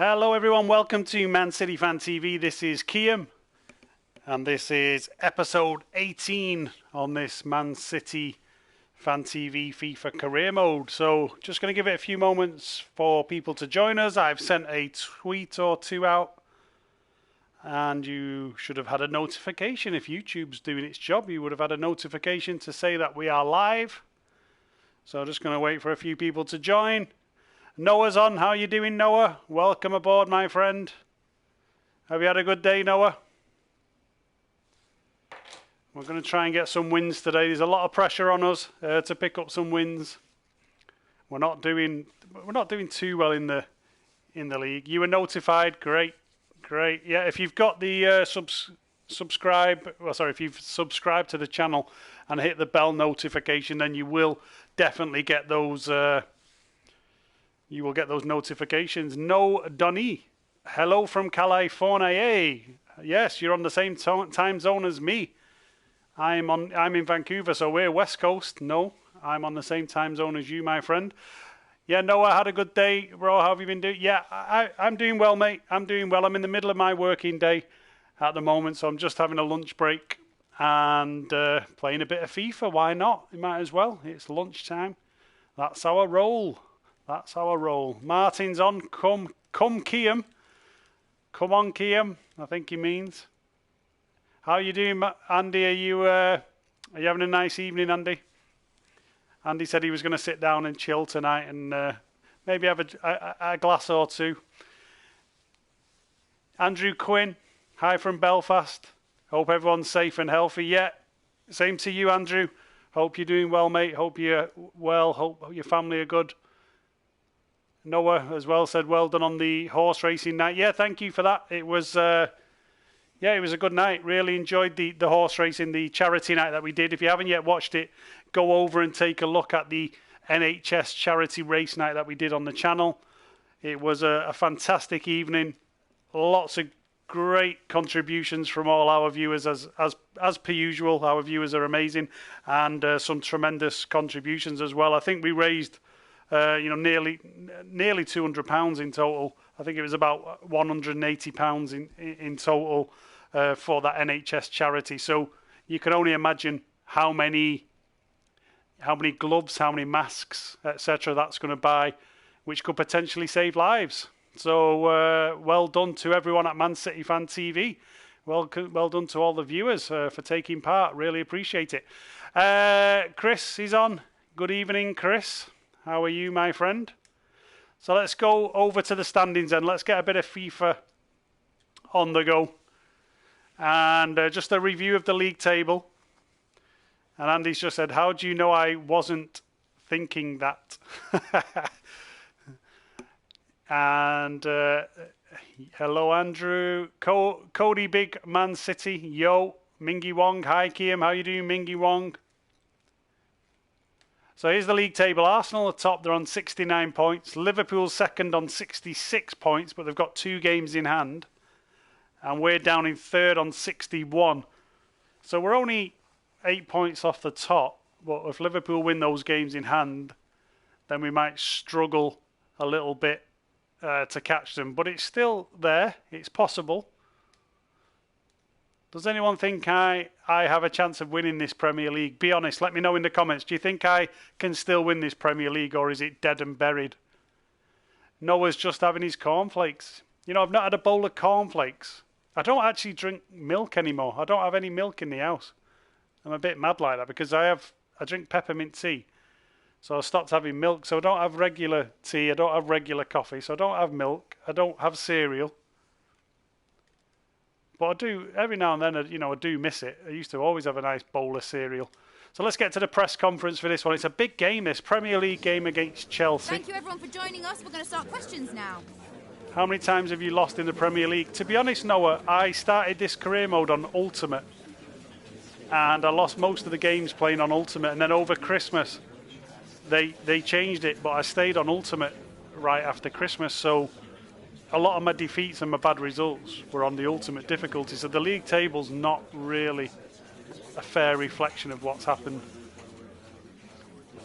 Hello everyone, welcome to Man City Fan TV. This is Kiam, and this is episode 18 on this Man City Fan TV FIFA career mode. So just going to give it a few moments for people to join us. I've sent a tweet or two out, and you should have had a notification. If YouTube's doing its job, you would have had a notification to say that we are live. So just going to wait for a few people to join. Noah's on. How are you doing, Noah? Welcome aboard, my friend. Have you had a good day, Noah? We're going to try and get some wins today. There's a lot of pressure on us to pick up some wins. We're not doing too well in the league. You were notified. Great. Yeah, if you've got the if you've subscribed to the channel and hit the bell notification, then you will definitely get those. You will get those notifications. No, Donny. Hello from California. Yes, you're on the same time zone as me. I'm in Vancouver, so we're West Coast. No, I'm on the same time zone as you, my friend. Yeah, Noah, had a good day, bro. How have you been doing? Yeah, I'm doing well, mate. I'm doing well. I'm in the middle of my working day at the moment, so I'm just having a lunch break and playing a bit of FIFA. Why not? You might as well. It's lunchtime. That's our role. Martin's on. Come, Kiam. Come on, Kiam. I think he means. How are you doing, Andy? Are you having a nice evening, Andy? Andy said he was going to sit down and chill tonight and maybe have a glass or two. Andrew Quinn, hi from Belfast. Hope everyone's safe and healthy. Yeah, same to you, Andrew. Hope you're doing well, mate. Hope you're well. Hope your family are good. Noah as well said, well done on the horse racing night. Yeah, thank you for that. It was it was a good night. Really enjoyed the horse racing, the charity night that we did. If you haven't yet watched it, go over and take a look at the NHS charity race night that we did on the channel. It was a fantastic evening. Lots of great contributions from all our viewers, as per usual. Our viewers are amazing, and some tremendous contributions as well. I think we raised nearly £200 in total. I think it was about £180 in total for that NHS charity. So you can only imagine how many gloves, how many masks, etc. that's going to buy, which could potentially save lives. So well done to everyone at Man City Fan TV. Well done to all the viewers for taking part. Really appreciate it. Chris is on. Good evening, Chris. How are you, my friend? So let's go over to the standings then. Let's get a bit of FIFA on the go. And just a review of the league table. And Andy's just said, how do you know I wasn't thinking that? And hello, Andrew. Cody Big Man City. Yo, Mingy Wong. Hi, Kiam. How you doing, Mingy Wong? So here's the league table. Arsenal are top. They're on 69 points. Liverpool second on 66 points, but they've got 2 games in hand. And we're down in third on 61. So we're only 8 points off the top. But if Liverpool win those games in hand, then we might struggle a little bit to catch them. But it's still there. It's possible. Does anyone think I have a chance of winning this Premier League? Be honest, let me know in the comments. Do you think I can still win this Premier League, or is it dead and buried? Noah's just having his cornflakes. You know, I've not had a bowl of cornflakes. I don't actually drink milk anymore. I don't have any milk in the house. I'm a bit mad like that because I drink peppermint tea. So I stopped having milk. So I don't have regular tea. I don't have regular coffee. So I don't have milk. I don't have cereal. But I do, every now and then, I do miss it. I used to always have a nice bowl of cereal. So let's get to the press conference for this one. It's a big game, this Premier League game against Chelsea. Thank you, everyone, for joining us. We're going to start questions now. How many times have you lost in the Premier League? To be honest, Noah, I started this career mode on Ultimate. And I lost most of the games playing on Ultimate. And then over Christmas, they changed it. But I stayed on Ultimate right after Christmas. So a lot of my defeats and my bad results were on the Ultimate difficulty. So the league table's not really a fair reflection of what's happened.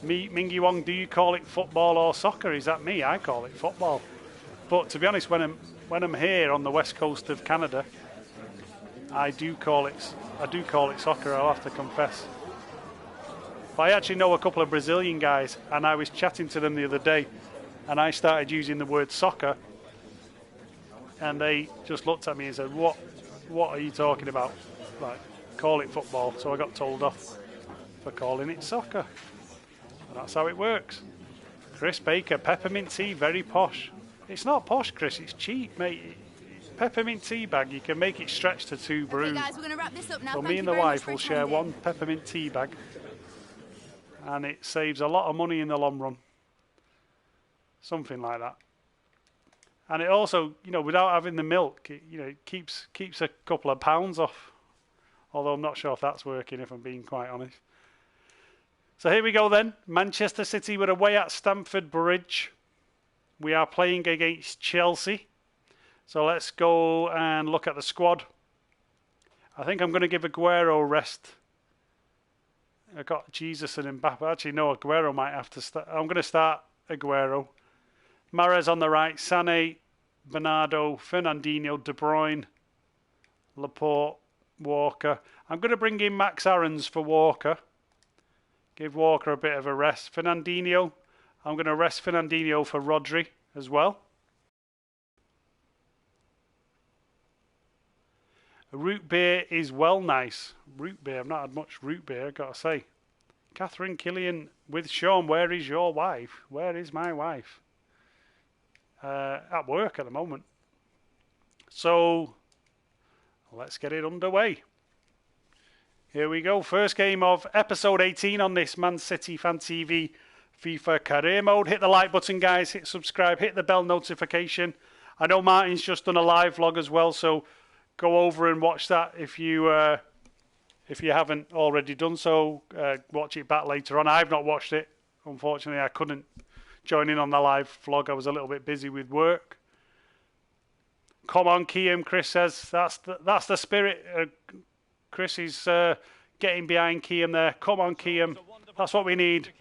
Mingy Wong, do you call it football or soccer? Is that me? I call it football. But to be honest, when I'm here on the west coast of Canada, I do call it soccer. I'll have to confess. But I actually know a couple of Brazilian guys, and I was chatting to them the other day, and I started using the word soccer, and they just looked at me and said, "What are you talking about? Like, call it football." So I got told off for calling it soccer. And that's how it works. Chris Baker, peppermint tea, very posh. It's not posh, Chris. It's cheap, mate. Peppermint tea bag. You can make it stretch to 2 brews. Okay, guys, we're going to wrap this up now. So Thank me you and the very much wife for will share attending. one peppermint tea bag, and it saves a lot of money in the long run. Something like that. And it also, without having the milk, it keeps a couple of pounds off. Although I'm not sure if that's working, if I'm being quite honest. So here we go then. Manchester City were away at Stamford Bridge. We are playing against Chelsea. So let's go and look at the squad. I think I'm going to give Aguero rest. I got Jesus and Mbappe. Actually, no, Aguero might have to start. I'm going to start Aguero. Mahrez on the right. Sané, Bernardo, Fernandinho, De Bruyne, Laporte, Walker. I'm going to bring in Max Aarons for Walker. Give Walker a bit of a rest. Fernandinho. I'm going to rest Fernandinho for Rodri as well. Root beer is well nice. Root beer. I've not had much root beer, I've got to say. Catherine Killian with Sean. Where is your wife? Where is my wife? At work at the moment. So let's get it underway. Here we go. First game of episode 18 on this Man City Fan TV FIFA career mode. Hit the like button, guys. Hit subscribe. Hit the bell notification. I know Martin's just done a live vlog as well, so go over and watch that if you haven't already done so. Watch it back later on. I've not watched it. Unfortunately, I couldn't join in on the live vlog. I was a little bit busy with work. Come on, Kiam, Chris says. That's the spirit. Chris is getting behind Kiam there. Come on, Kiam. That's what we need.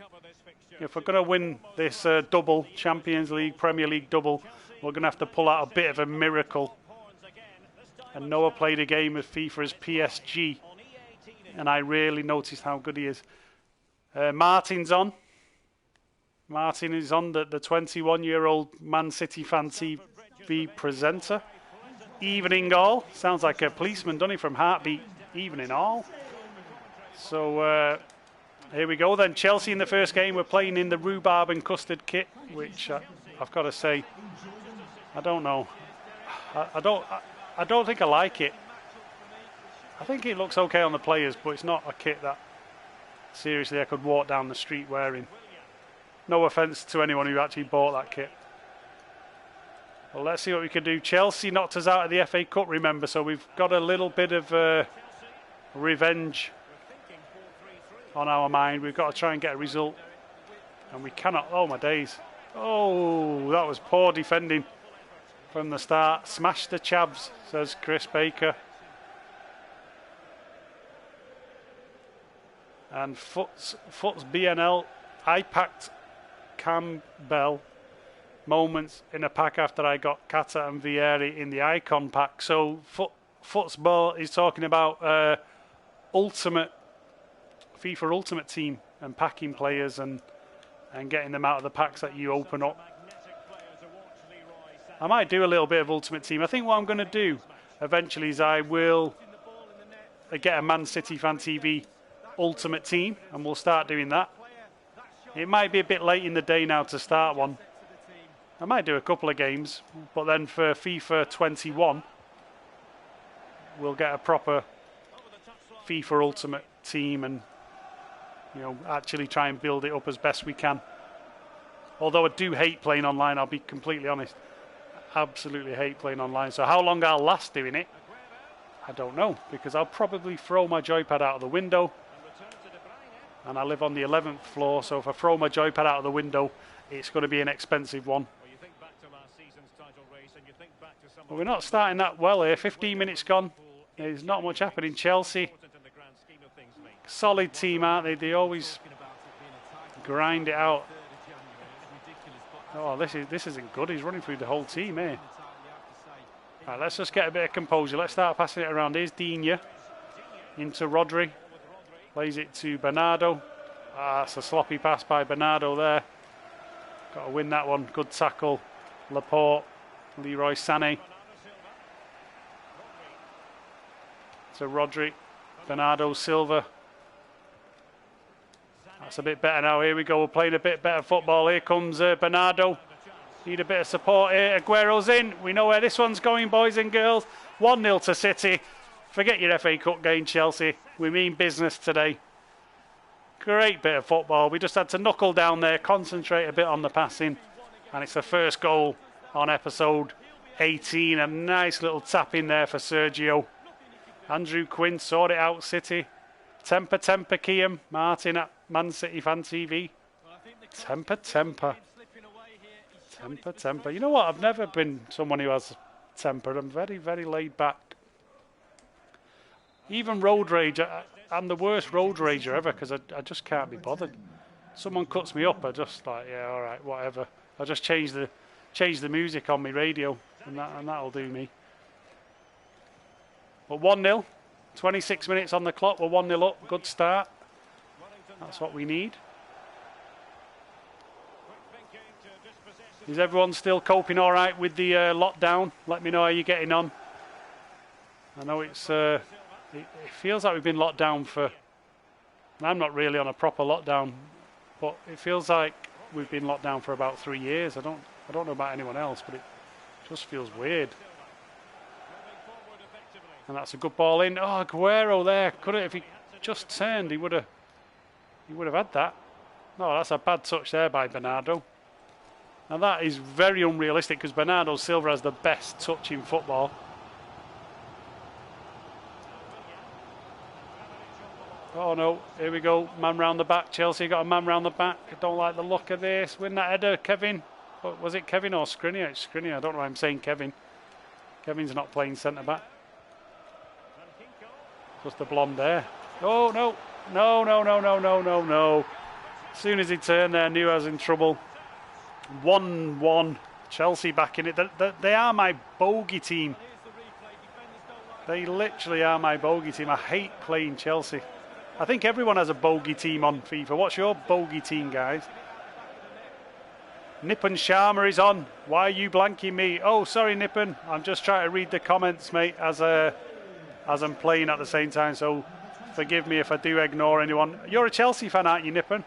If we're going to win this double, Champions League, Premier League double, we're going to have to pull out a bit of a miracle. And Noah played a game of FIFA as PSG, and I really noticed how good he is. Martin's on. Martin is on, the 21-year-old Man City Fan TV presenter. Evening all. Sounds like a policeman, doesn't he, from Heartbeat. Evening all. So here we go then. Chelsea in the first game. We're playing in the rhubarb and custard kit, which I've got to say, I don't know. I don't think I like it. I think it looks okay on the players, but it's not a kit that seriously I could walk down the street wearing. No offence to anyone who actually bought that kit. Well, let's see what we can do. Chelsea knocked us out of the FA Cup, remember, so we've got a little bit of revenge on our mind. We've got to try and get a result, and we cannot. Oh my days. Oh, that was poor defending from the start. Smash the chavs, says Chris Baker. And Foot's BNL. I packed Campbell moments in a pack after I got Kata and Vieri in the icon pack. So Football is talking about FIFA Ultimate Team and packing players and getting them out of the packs that you open up. I might do a little bit of Ultimate Team. I think what I'm going to do eventually is I will get a Man City Fan TV Ultimate Team, and we'll start doing that. It might be a bit late in the day now to start one. I might do a couple of games, but then for FIFA 21, we'll get a proper FIFA Ultimate Team and actually try and build it up as best we can. Although I do hate playing online, I'll be completely honest. Absolutely hate playing online. So how long I'll last doing it, I don't know, because I'll probably throw my joypad out of the window. And I live on the 11th floor, so if I throw my joypad out of the window, it's going to be an expensive one. But we're not starting that well here. 15 minutes gone. There's not much happening. Chelsea, solid team, aren't they? They always grind it out. Oh, this isn't good. He's running through the whole team here. Right, let's just get a bit of composure. Let's start passing it around. Here's Digne into Rodri. Plays it to Bernardo. That's a sloppy pass by Bernardo there. Got to win that one. Good tackle. Laporte. Leroy Sané. To Rodri. Bernardo Silva. That's a bit better now. Here we go. We're playing a bit better football. Here comes Bernardo. Need a bit of support here. Aguero's in. We know where this one's going, boys and girls. 1-0 to City. Forget your FA Cup game, Chelsea. We mean business today. Great bit of football. We just had to knuckle down there, concentrate a bit on the passing. And it's the first goal on episode 18. A nice little tap in there for Sergio. Andrew Quinn sorted it out, City. Temper, Kiam. Martin at Man City Fan TV. Temper. You know what? I've never been someone who has temper. I'm very, very laid back. Even road rage, I'm the worst road rager ever because I just can't be bothered. Someone cuts me up, I just like, yeah, all right, whatever. I just change the music on my radio, and that'll do me. But 1-0, 26 minutes on the clock. We're 1-0 up. Good start. That's what we need. Is everyone still coping all right with the lockdown? Let me know how you're getting on. I know it's it feels like we've been locked down for. I'm not really on a proper lockdown, but it feels like we've been locked down for about 3 years. I don't know about anyone else, but it just feels weird. And that's a good ball in. Oh, Aguero there. Could it if he just turned? He would have had that. No, that's a bad touch there by Bernardo. And that is very unrealistic because Bernardo Silva has the best touch in football. Oh no, here we go. Man round the back. Chelsea got a man round the back. I don't like the look of this. Win that header, Kevin. Was it Kevin or Skriniar? It's Skriniar. I don't know why I'm saying Kevin. Kevin's not playing centre back. Just the blonde there. Oh no. No. As soon as he turned there, I knew I was in trouble. 1-1. Chelsea back in it. They are my bogey team. They literally are my bogey team. I hate playing Chelsea. I think everyone has a bogey team on FIFA. What's your bogey team, guys? Nippon Sharma is on. Why are you blanking me? Oh, sorry, Nippon. I'm just trying to read the comments, mate, as I'm playing at the same time. So forgive me if I do ignore anyone. You're a Chelsea fan, aren't you, Nippon?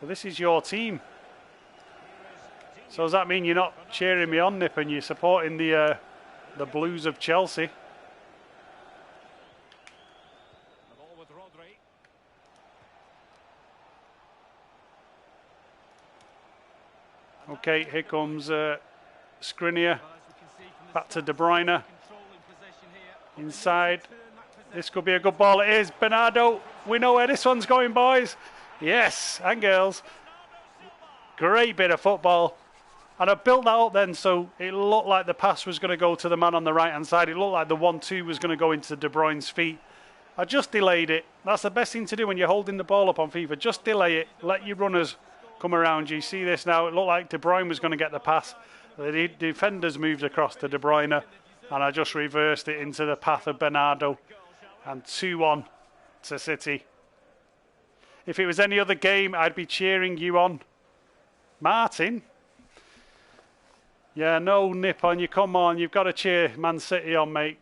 Well, this is your team. So does that mean you're not cheering me on, Nippon? You're supporting the Blues of Chelsea? Okay, here comes Skriniar. Back to De Bruyne. Inside. This could be a good ball. It is. Bernardo. We know where this one's going, boys. Yes, and girls. Great bit of football. And I built that up then so it looked like the pass was going to go to the man on the right-hand side. It looked like the 1-2 was going to go into De Bruyne's feet. I just delayed it. That's the best thing to do when you're holding the ball up on FIFA. Just delay it. Let your runners come around you. See this now? It looked like De Bruyne was going to get the pass. The defenders moved across to De Bruyne and I just reversed it into the path of Bernardo. And 2-1 to City. If it was any other game, I'd be cheering you on. Martin? Yeah, no nip on you. Come on, you've got to cheer Man City on, mate.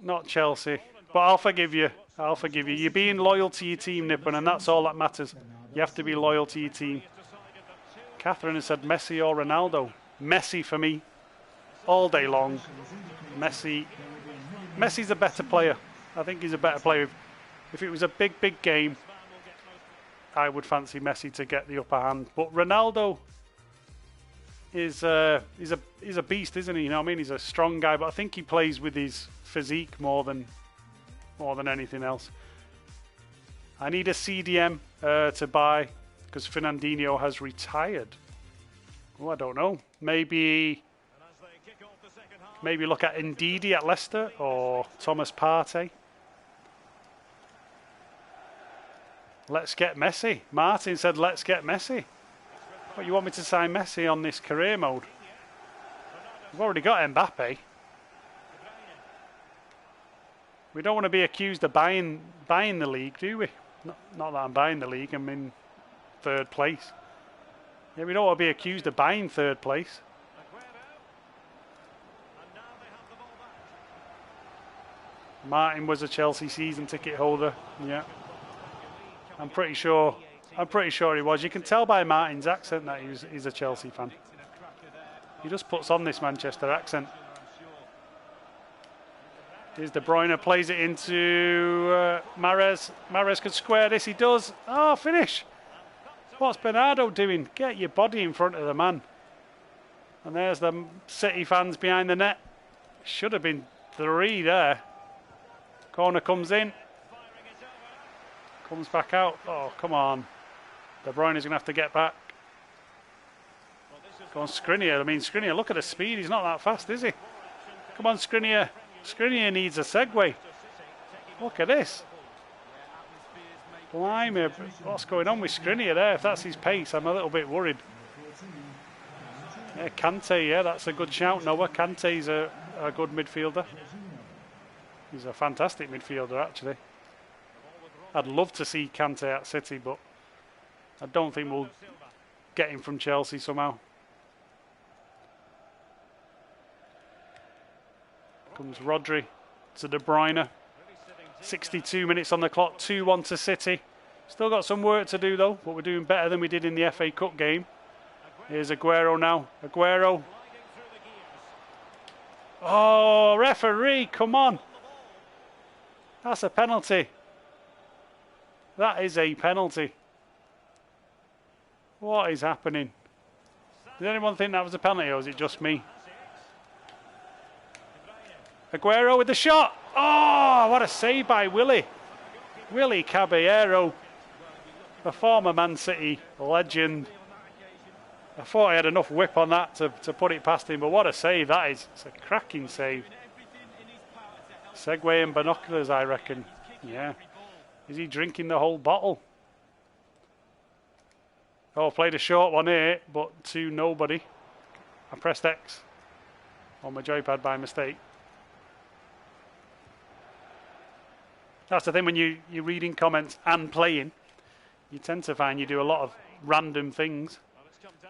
Not Chelsea. But I'll forgive you. You're being loyal to your team, Nippon, and that's all that matters. You have to be loyal to your team. Catherine has said Messi or Ronaldo. Messi for me. All day long. Messi's a better player. I think he's a better player. If it was a big game, I would fancy Messi to get the upper hand. But Ronaldo is he's a beast, isn't he? You know what I mean? He's a strong guy, but I think he plays with his physique more than anything else. I need a CDM to buy because Fernandinho has retired. Oh, I don't know. Maybe look at Ndidi at Leicester or Thomas Partey. Let's get Messi. Martin said, let's get Messi. What, you want me to sign Messi on this career mode? We've already got Mbappe. We don't want to be accused of buying the league, do we? Not that I'm buying the league, I'm in 3rd place. Yeah, we don't want to be accused of buying 3rd place. Martin was a Chelsea season ticket holder. Yeah, I'm pretty sure he was. You can tell by Martin's accent that he's a Chelsea fan. He just puts on this Manchester accent. Here's De Bruyne, plays it into Mahrez. Mahrez could square this. He does. Oh, finish. What's Bernardo doing? Get your body in front of the man. And there's the City fans behind the net. Should have been 3 there. Corner comes in. Comes back out. Oh, come on. De Bruyne is going to have to get back. Go on, Skriniar. I mean, Skriniar, look at the speed. He's not that fast, is he? Come on, Skriniar. Skriniar needs a segue. Look at this. Blimey, what's going on with Skriniar there? If that's his pace, I'm a little bit worried. Yeah, Kante, yeah, that's a good shout, Noah. Kante's a good midfielder. He's a fantastic midfielder, actually. I'd love to see Kante at City, but I don't think we'll get him from Chelsea somehow. Comes Rodri to De Bruyne. 62 minutes on the clock, 2-1 to City. Still got some work to do though, but we're doing better than we did in the FA Cup game. Here's Aguero now. Aguero. Oh, referee, come on. That's a penalty. That is a penalty. What is happening? Did anyone think that was a penalty, or was it just me? Aguero with the shot. Oh, what a save by Willy Caballero, the former Man City legend. I thought I had enough whip on that to put it past him, but what a save that is. It's a cracking save. Segway and binoculars, I reckon. Yeah. Is he drinking the whole bottle? Oh, played a short one here, but to nobody. I pressed X on my joypad by mistake. That's the thing when you're reading comments and playing, you tend to find you do a lot of random things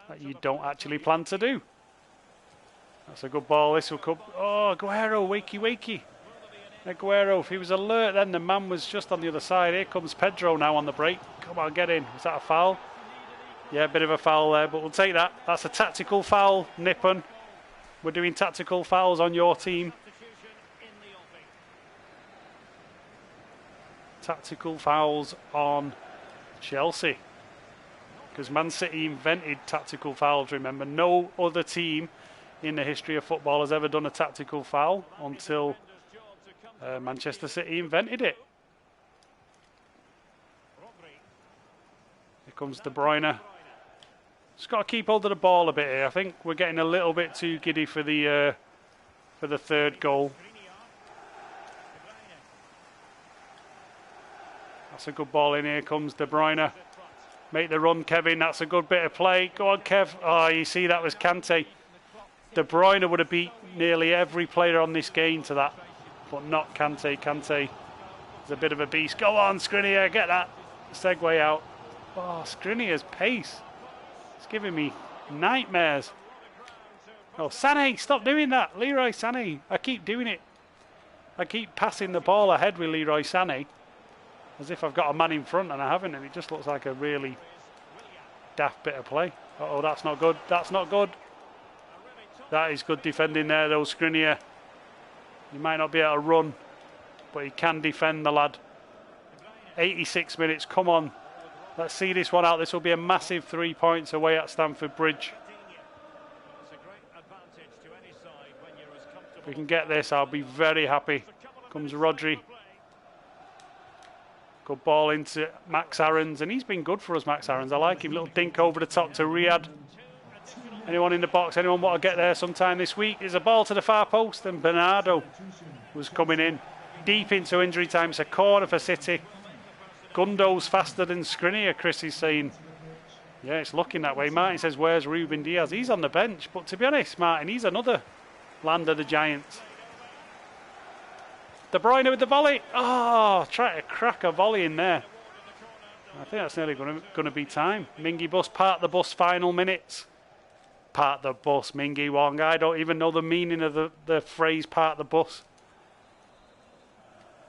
that you don't actually plan to do. That's a good ball. This will come. Oh, Aguero, wakey. Aguero, if he was alert then, the man was just on the other side. Here comes Pedro now on the break. Come on, get in. Is that a foul? Yeah, a bit of a foul there, but we'll take that. That's a tactical foul, Nippon. We're doing tactical fouls on your team. Tactical fouls on Chelsea. Because Man City invented tactical fouls, remember. No other team in the history of football has ever done a tactical foul until Manchester City invented it. Here comes De Bruyne. Just got to keep hold of the ball a bit here. I think we're getting a little bit too giddy for the 3rd goal. That's a good ball in. Here comes De Bruyne. Make the run, Kevin. That's a good bit of play. Go on, Kev. Oh, you see, that was Kante. De Bruyne would have beat nearly every player on this game to that, but not Kante. Kante is a bit of a beast. Go on, Skriniar, get that segue out. Oh, Skriniar's pace. It's giving me nightmares. Oh, Sané, stop doing that. Leroy Sané. I keep doing it. I keep passing the ball ahead with Leroy Sané as if I've got a man in front and I haven't, and it just looks like a really daft bit of play. Uh-oh, that's not good. That's not good. That is good defending there, though, Skriniar. He might not be able to run, but he can defend, the lad. 86 minutes, come on. Let's see this one out. This will be a massive 3 points away at Stamford Bridge. If we can get this, I'll be very happy. Comes Rodri. Good ball into Max Aarons, and he's been good for us, Max Aarons. I like him. Little dink over the top to Riyad. Anyone in the box? Anyone want to get there sometime this week? There's a ball to the far post, and Bernardo was coming in deep into injury time. It's a corner for City. Gundo's faster than Skriniar, Chris is saying. Yeah, it's looking that way. Martin says, where's Ruben Diaz? He's on the bench. But to be honest, Martin, he's another land of the Giants. De Bruyne with the volley. Oh, try to crack a volley in there. I think that's nearly going to be time. Mingy bus, part the bus, final minutes. Part the bus, Mingy Wong. I don't even know the meaning of the phrase part the bus.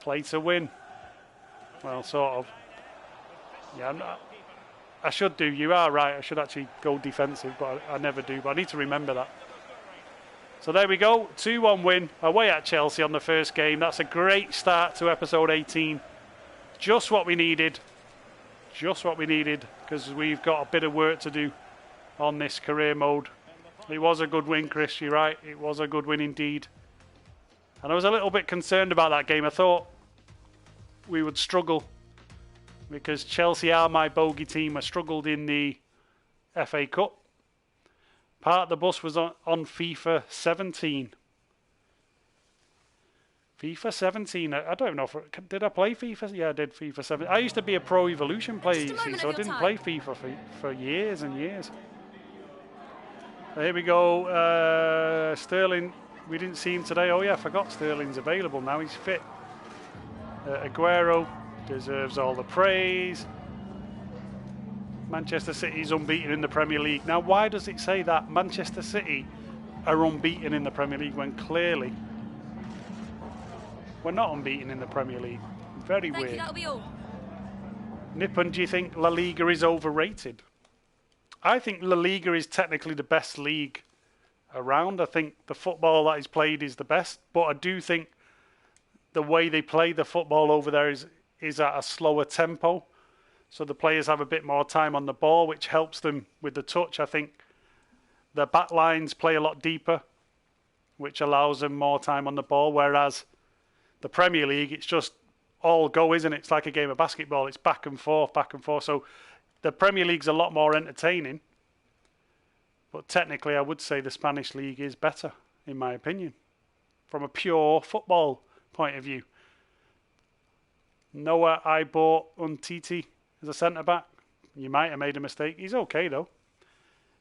Play to win. Well, sort of. Yeah, I should do. You are right. I should actually go defensive, but I never do. But I need to remember that. So there we go. 2-1 win away at Chelsea on the first game. That's a great start to episode 18. Just what we needed. Just what we needed, because we've got a bit of work to do on this career mode. It was a good win, Chris. You're right. It was a good win indeed. And I was a little bit concerned about that game. I thought we would struggle because Chelsea are my bogey team. I struggled in the FA Cup. Part of the bus was on FIFA 17. FIFA 17. I don't know. Did I play FIFA? Yeah, I did FIFA 17. I used to be a Pro Evolution player, you see, so I didn't play FIFA for years and years. Here we go. Sterling, we didn't see him today. Oh, yeah, I forgot Sterling's available now. He's fit. Aguero deserves all the praise. Manchester City's unbeaten in the Premier League. Now, why does it say that Manchester City are unbeaten in the Premier League when clearly we're not unbeaten in the Premier League? Very weird. Thank you, that'll be all. Nippon, do you think La Liga is overrated? I think La Liga is technically the best league around. I think the football that is played is the best, but I do think the way they play the football over there is at a slower tempo. So the players have a bit more time on the ball, which helps them with the touch. I think the back lines play a lot deeper, which allows them more time on the ball, whereas the Premier League, it's just all go, isn't it? It's like a game of basketball. It's back and forth, back and forth. So the Premier League's a lot more entertaining. But technically, I would say the Spanish league is better, in my opinion, from a pure football point of view. Noah, I bought Untiti as a centre-back. You might have made a mistake. He's okay, though.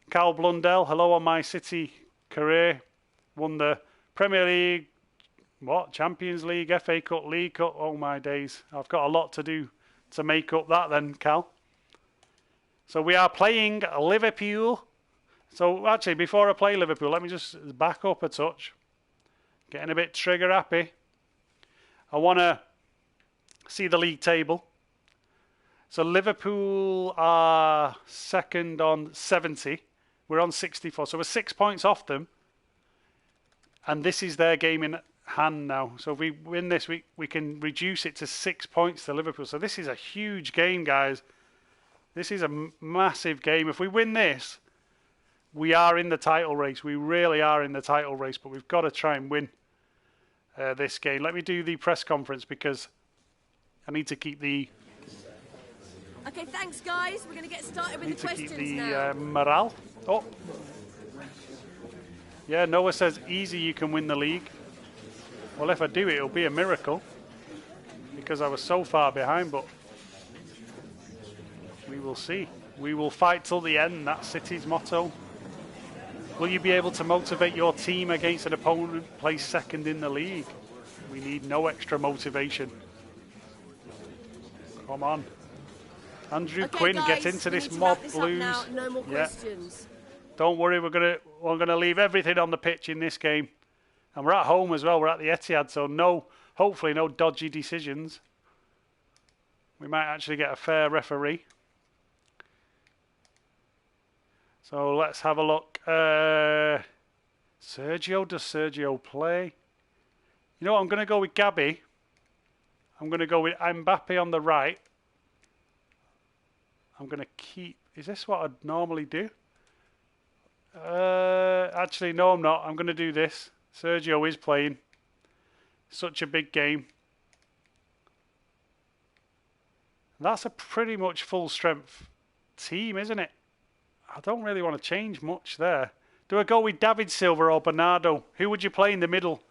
Carl Blundell, hello on my City career. Won the Premier League, Champions League, FA Cup, League Cup. Oh, my days. I've got a lot to do to make up that then, Cal. So we are playing Liverpool. So actually, before I play Liverpool, let me just back up a touch. Getting a bit trigger happy. I want to see the league table. So Liverpool are second on 70. We're on 64. So we're 6 points off them. And this is their game in hand now. So if we win this, we can reduce it to 6 points to Liverpool. So this is a huge game, guys. This is a massive game. If we win this, we are in the title race. We really are in the title race, but we've got to try and win this game. Let me do the press conference because I need to keep the... Okay, thanks, guys. We're going to get started with the questions now. Morale. Oh. Yeah, Noah says, easy, you can win the league. Well, if I do, it'll be a miracle because I was so far behind, but we will see. We will fight till the end. That's City's motto. Will you be able to motivate your team against an opponent placed second in the league? We need no extra motivation. Come on. Andrew Quinn, guys, get into this mob blues. No more questions. Don't worry, we're gonna leave everything on the pitch in this game. And we're at home as well, we're at the Etihad, so hopefully no dodgy decisions. We might actually get a fair referee. So let's have a look. Sergio, does Sergio play? You know what, I'm going to go with Gabby. I'm going to go with Mbappe on the right. I'm going to keep... Is this what I'd normally do? Actually, no, I'm not. I'm going to do this. Sergio is playing. Such a big game. That's a pretty much full strength team, isn't it? I don't really want to change much there. Do I go with David Silva or Bernardo? Who would you play in the middle?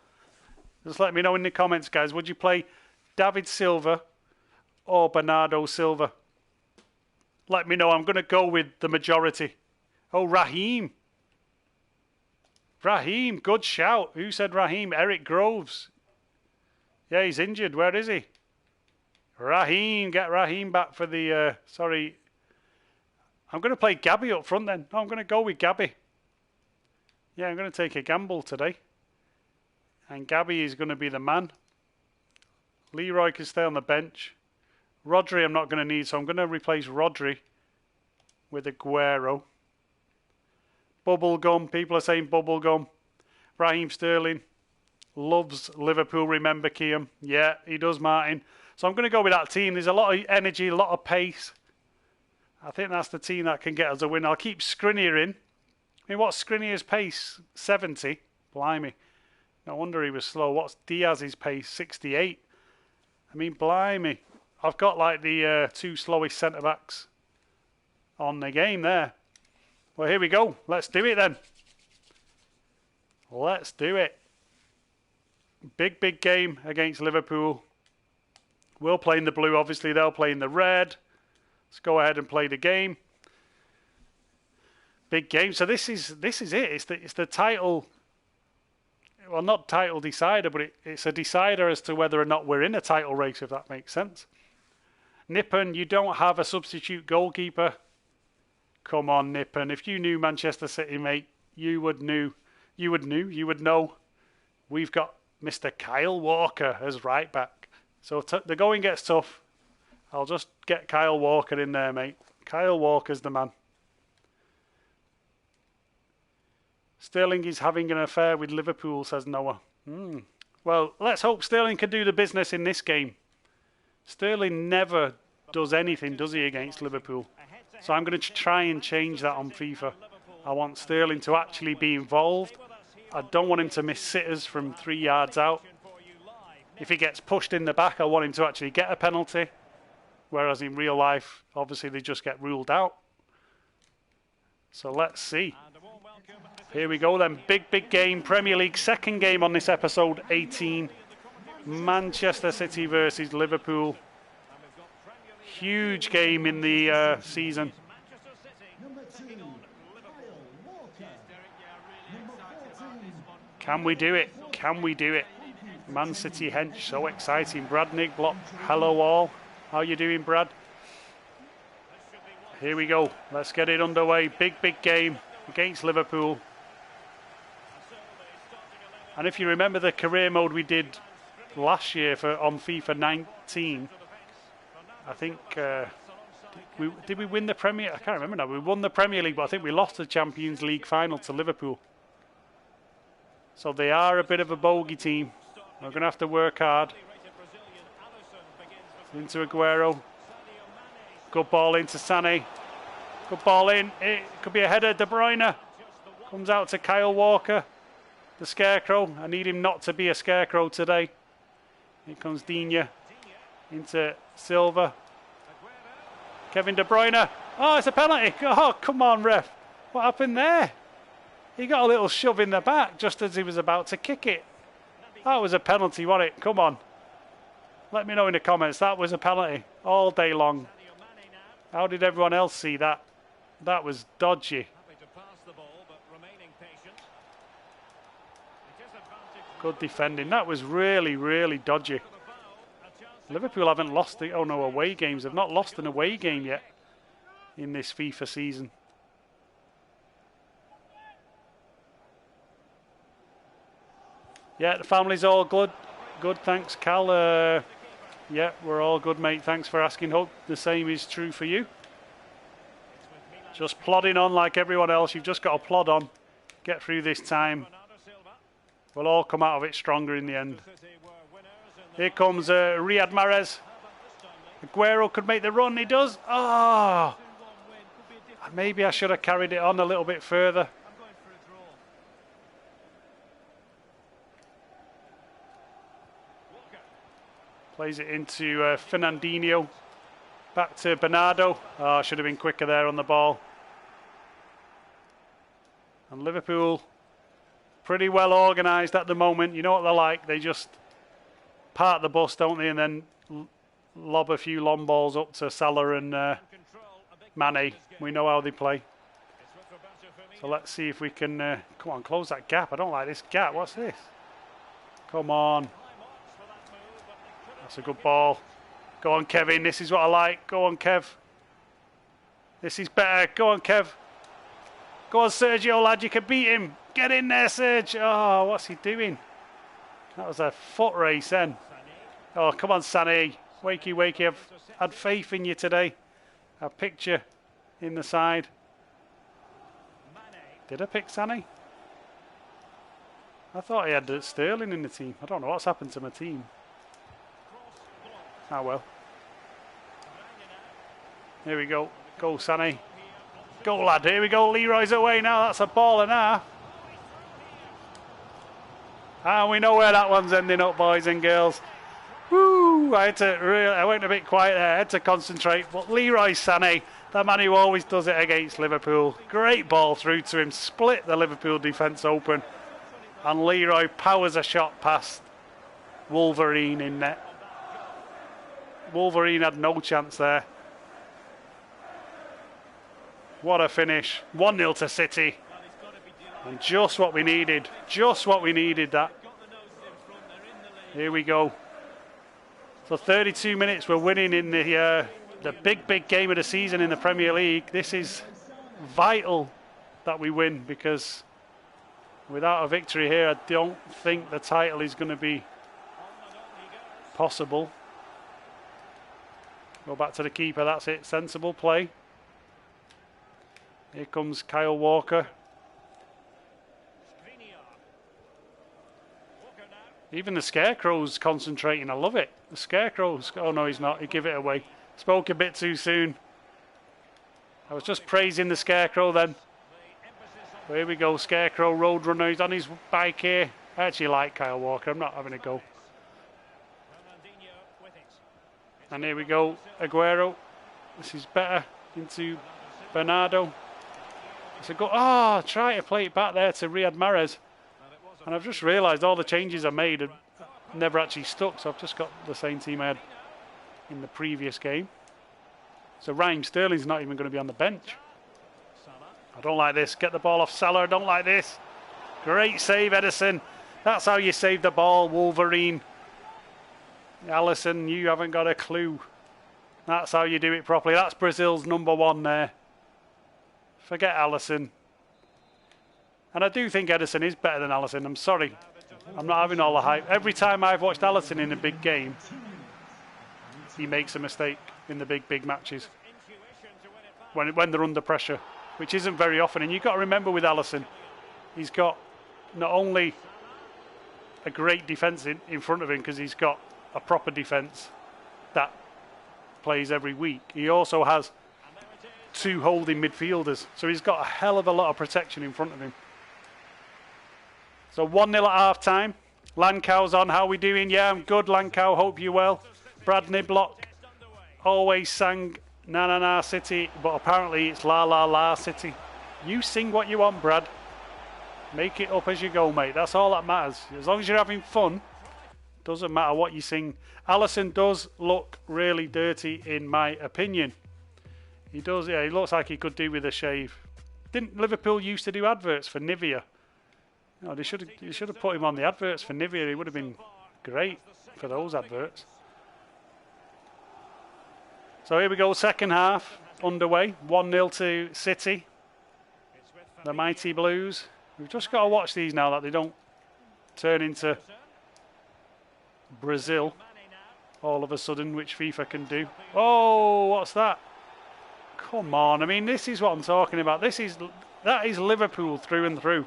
Just let me know in the comments, guys. Would you play David Silva or Bernardo Silva? let me know. I'm going to go with the majority. Oh, Raheem. Raheem, good shout. Who said Raheem? Eric Groves. Yeah, he's injured. Where is he? Raheem, get Raheem back for the... sorry. I'm going to play Gabby up front then. No, I'm going to go with Gabby. Yeah, I'm going to take a gamble today. And Gabby is going to be the man. Leroy can stay on the bench. Rodri I'm not going to need, so I'm going to replace Rodri with Aguero. Bubblegum. People are saying bubblegum. Raheem Sterling loves Liverpool. Remember Kiam? Yeah, he does, Martin. So I'm going to go with that team. There's a lot of energy, a lot of pace. I think that's the team that can get us a win. I'll keep Skriniar in. I mean, what's Skriniar's pace? 70. Blimey. No wonder he was slow. What's Diaz's pace? 68. I mean, blimey. I've got like the two slowest centre-backs on the game there. Well, here we go. Let's do it then. Let's do it. Big game against Liverpool. We'll play in the blue, obviously. They'll play in the red. Let's go ahead and play the game. Big game. So this is it. It's the title. Well, not title decider, but it's a decider as to whether or not we're in a title race, if that makes sense. Nippen, you don't have a substitute goalkeeper. Come on, Nippen. If you knew Manchester City, mate, you would know. We've got Mr. Kyle Walker as right back. So the going gets tough. I'll just get Kyle Walker in there, mate. Kyle Walker's the man. Sterling is having an affair with Liverpool, says Noah. Well, let's hope Sterling can do the business in this game. Sterling never does anything, does he, against Liverpool? So I'm going to try and change that on FIFA. I want Sterling to actually be involved. I don't want him to miss sitters from 3 yards out. If he gets pushed in the back, I want him to actually get a penalty. Whereas in real life, obviously, they just get ruled out. So let's see. Here we go then. Big game. Premier League second game on this episode 18. Manchester City versus Liverpool. Huge game in the season. Can we do it? Can we do it? Man City hench, so exciting. Brad Nigblock, hello all. How you doing, Brad? Here we go. Let's get it underway. Big game against Liverpool. And if you remember the career mode we did last year on FIFA 19, I think did we win the Premier? I can't remember now. We won the Premier League, but I think we lost the Champions League final to Liverpool. So they are a bit of a bogey team. We're going to have to work hard. Into Aguero. Good ball into Sané. Good ball in. It could be a header. De Bruyne comes out to Kyle Walker. The Scarecrow. I need him not to be a Scarecrow today. Here comes Digne. Into Silva. Kevin De Bruyne. Oh, it's a penalty. Oh, come on, ref. What happened there? He got a little shove in the back just as he was about to kick it. That was a penalty, wasn't it? Come on. Let me know in the comments. That was a penalty all day long. How did everyone else see that? That was dodgy. Good defending. That was really dodgy. Liverpool haven't lost the away games. They've not lost an away game yet in this FIFA season. Yeah, the family's all good. Good, thanks, Cal. Yeah, we're all good, mate. Thanks for asking. Hope the same is true for you. Just plodding on like everyone else. You've just got to plod on. Get through this time. We'll all come out of it stronger in the end. Here comes Riyad Mahrez. Aguero could make the run. He does. Oh! Maybe I should have carried it on a little bit further. Plays it into Fernandinho. Back to Bernardo. Oh, should have been quicker there on the ball. And Liverpool, pretty well organised at the moment. You know what they're like. They just park the bus, don't they? And then lob a few long balls up to Salah and Mane. We know how they play. So let's see if we can... come on, close that gap. I don't like this gap. What's this? Come on. That's a good ball. Go on, Kevin. This is what I like. Go on, Kev. This is better. Go on, Kev. Go on, Sergio, lad. You can beat him. Get in there, Serge. Oh, what's he doing? That was a foot race then. Oh, come on, Sané. Wakey, wakey. I've had faith in you today. A picture in the side. Did I pick Sané? I thought he had Sterling in the team. I don't know what's happened to my team. Ah, well. Here we go. Go, Sané. Go, lad. Here we go. Leroy's away now. That's a ball and a half. And we know where that one's ending up, boys and girls. Woo! I went a bit quiet there. I had to concentrate. But Leroy Sané, the man who always does it against Liverpool. Great ball through to him. Split the Liverpool defence open. And Leroy powers a shot past Wolverine in net. Wolverine had no chance there. What a finish. 1-0 to City. And just what we needed. Just what we needed, that. Here we go. So 32 minutes, we're winning in the big game of the season in the Premier League. This is vital that we win, because without a victory here, I don't think the title is going to be possible. Go back to the keeper, that's it. Sensible play. Here comes Kyle Walker. Even the Scarecrow's concentrating. I love it. The Scarecrow's... Oh, no, he's not. He gave it away. Spoke a bit too soon. I was just praising the Scarecrow then. But here we go. Scarecrow, Roadrunner. He's on his bike here. I actually like Kyle Walker. I'm not having a go. And here we go. Aguero. This is better. Into Bernardo. It's a go. Oh, try to play it back there to Riyad Mahrez. And I've just realised all the changes I made have never actually stuck, so I've just got the same team I had in the previous game. So Raheem Sterling's not even going to be on the bench. I don't like this. Get the ball off Salah. I don't like this. Great save, Edison. That's how you save the ball, Wolverine. Alisson, you haven't got a clue. That's how you do it properly. That's Brazil's #1 there. Forget Alisson. And I do think Edison is better than Alisson. I'm sorry. I'm not having all the hype. Every time I've watched Alisson in a big game, he makes a mistake in the big matches. When they're under pressure, which isn't very often. And you've got to remember with Alisson, he's got not only a great defence in front of him, because he's got a proper defence that plays every week. He also has 2 holding midfielders. So he's got a hell of a lot of protection in front of him. So 1-0 at half-time. Lancow's on. How are we doing? Yeah, I'm good, Lancow. Hope you're well. Brad Niblock always sang Na Na Na City, but apparently it's La La La City. You sing what you want, Brad. Make it up as you go, mate. That's all that matters. As long as you're having fun, doesn't matter what you sing. Alisson does look really dirty, in my opinion. He does, yeah. He looks like he could do with a shave. Didn't Liverpool used to do adverts for Nivea? No, they should have put him on the adverts for Nivea. He would have been great for those adverts. So here we go, second half underway. 1-0 to City. The mighty Blues. We've just got to watch these now that they don't turn into Brazil all of a sudden, which FIFA can do. Oh, what's that? Come on. I mean, this is what I'm talking about. That is Liverpool through and through.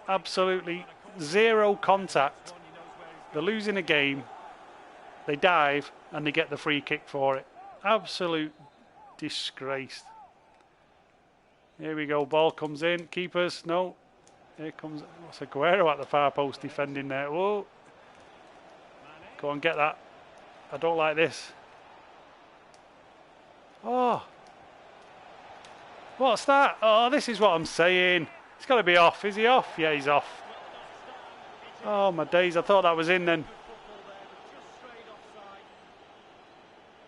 Absolutely zero contact. They're losing a game. They dive and they get the free kick for it. Absolute disgrace. Here we go. Ball comes in. Keepers. No. Here comes. What's Aguero at the far post defending there? Whoa. Go on, get that. I don't like this. Oh. What's that? Oh, this is what I'm saying. He's got to be off. Is he off? Yeah, he's off. Oh, my days. I thought that was in then.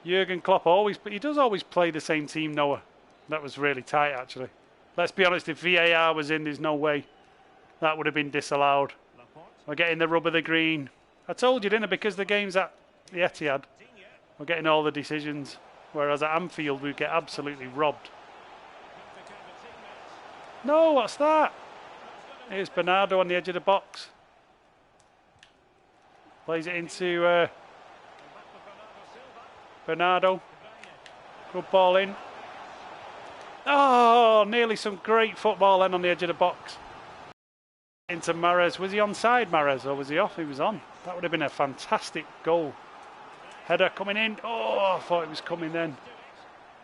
Jurgen Klopp always, but he does always play the same team, Noah. That was really tight, actually. Let's be honest, if VAR was in, there's no way that would have been disallowed. We're getting the rub of the green. I told you, didn't I? Because the game's at the Etihad, we're getting all the decisions. Whereas at Anfield, we get absolutely robbed. No, what's that? Here's Bernardo on the edge of the box. Plays it into Bernardo. Good ball in. Oh, nearly some great football then on the edge of the box. Into Mahrez. Was he onside, Mahrez, or was he off? He was on. That would have been a fantastic goal. Header coming in. Oh, I thought it was coming then.